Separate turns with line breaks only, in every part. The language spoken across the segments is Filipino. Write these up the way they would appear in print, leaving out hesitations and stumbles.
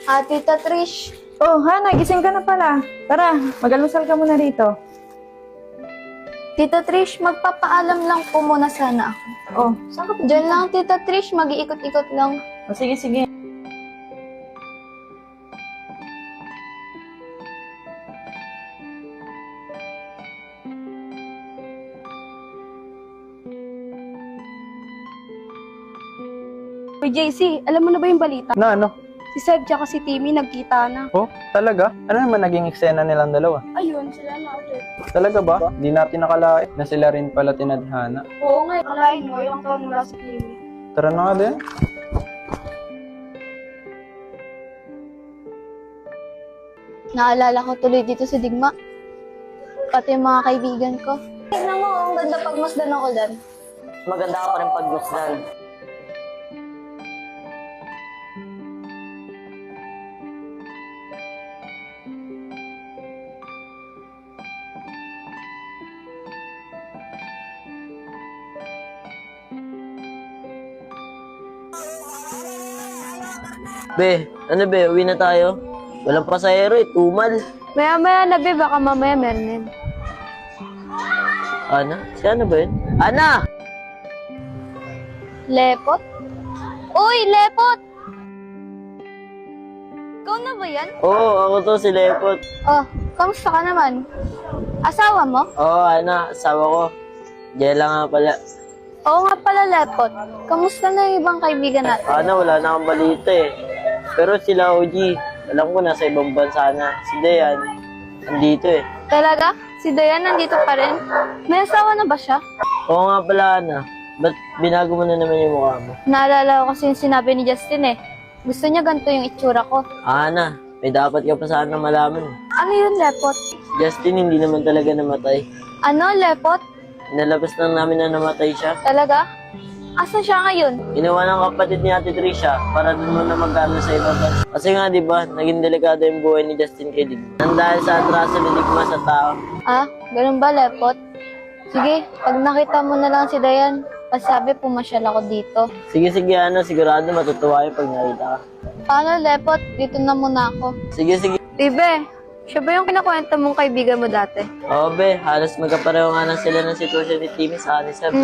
Tita Trish.
Oh, Hana, gising ka na pala. Tara, mag-almusal ka muna rito.
Tita Trish, magpapaalam lang po muna sana ako.
Oh, saan ka pa?
Diyan lang, Tita Trish. Mag-iikot-ikot lang.
Oh, sige, sige.
Uy, JC, alam mo na ba yung balita?
Na ano?
Si Seb tsaka si Timmy nagkita na.
Oh, talaga? Ano naman naging eksena nilang dalawa?
Ayun, sila na ulit.
Talaga ba? Di natin nakalain na sila rin pala tinadhana.
Oo nga, kalain mo, ilang taon mula si Timmy.
Tara na nga din.
Naalala ko tuloy dito sa Digma. Pati yung mga kaibigan ko. Tignan mo, ang ganda pagmasdan ako dan.
Maganda ka pa rin pagmasdan. Be, ano be, uwi na tayo? Walang pasahero tumal.
Maya-maya na, be, baka mamaya meron din.
Ana? Si Ana ba yun? Ana!
Lepot? Uy, Lepot! Ikaw na ba yan?
Oo, ako to si Lepot.
Oh, kamusta ka naman? Asawa mo?
Oo, Ana, asawa ko. Jella nga pala.
Oo nga pala, Lepot. Kamusta na yung ibang kaibigan natin?
Ana, wala na akong balita eh. Pero sila OG, alam ko nasa ibang bansa na. Si Dayan, andito eh.
Talaga? Si Dayan nandito pa rin? May asawa na ba siya?
Oo nga pala, Ana. Ba't binago mo na naman yung mukha mo?
Naalala ko kasi yung sinabi ni Justin eh. Gusto niya ganito yung itsura ko.
Ana, may dapat ka pa sana malaman.
Ano yun, Lepot?
Justin hindi naman talaga namatay.
Ano, Lepot?
Inalabas lang namin na namatay siya.
Talaga? Asan siya ngayon?
Ginawa ng kapatid ni Ate Trisha para dun muna mag-ano sa ibang bansa. Kasi nga, di ba, naging delikado yung buhay ni Justin kay Digma. Nang dahil sa atraso ni Digma sa tao.
Ganun ba, Lepot? Sige, pag nakita mo na lang si Dayan, pasabi pumasyal ako dito.
Sige, Ana, sigurado matutuwa yung pag nakita ka.
Paano, Lepot? Dito na muna ako.
Sige.
Tibe, siya ba yung kinakwento mong kaibigan mo dati?
Oo, be, halos magkapareho nga na sila ng sitwasyon ni Timmy sa ni Seb.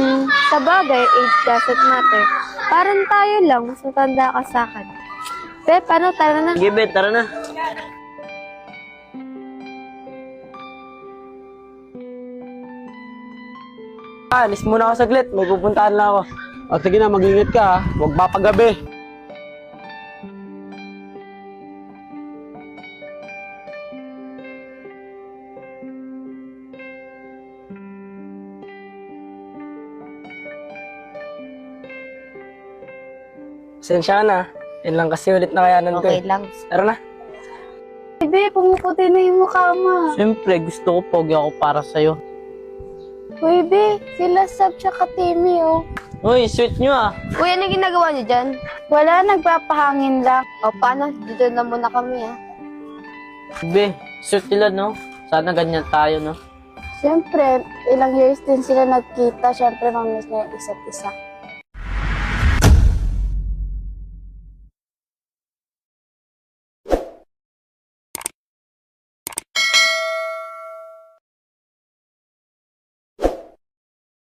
Sa bagay, age doesn't matter. Parang tayo lang, mas matanda ka sa akin. Be, paano? Tara na.
Sige, be, tara na.
Alis muna ako saglit, may pupuntahan lang ako. O sige na, mag-ingat ka ha. Huwag papagabi. Sensya na. Yan lang kasi ulit na kayanan ko
Okay
eh.
lang.
Tara na.
Be, pumuputi na yung mukha mo.
Siyempre, gusto ko pogi ako para sa'yo.
Uy, Be, sila Sab tsaka Timmy, oh.
Uy, sweet nyo ah.
Uy, ano ginagawa niyo dyan?
Wala, nagpapahangin lang. O, paano? Dito na muna kami, ah.
Be, sweet nila no? Sana ganyan tayo no?
Siyempre, ilang years din sila nagkita. Siyempre, mamiss na yung isa't isa.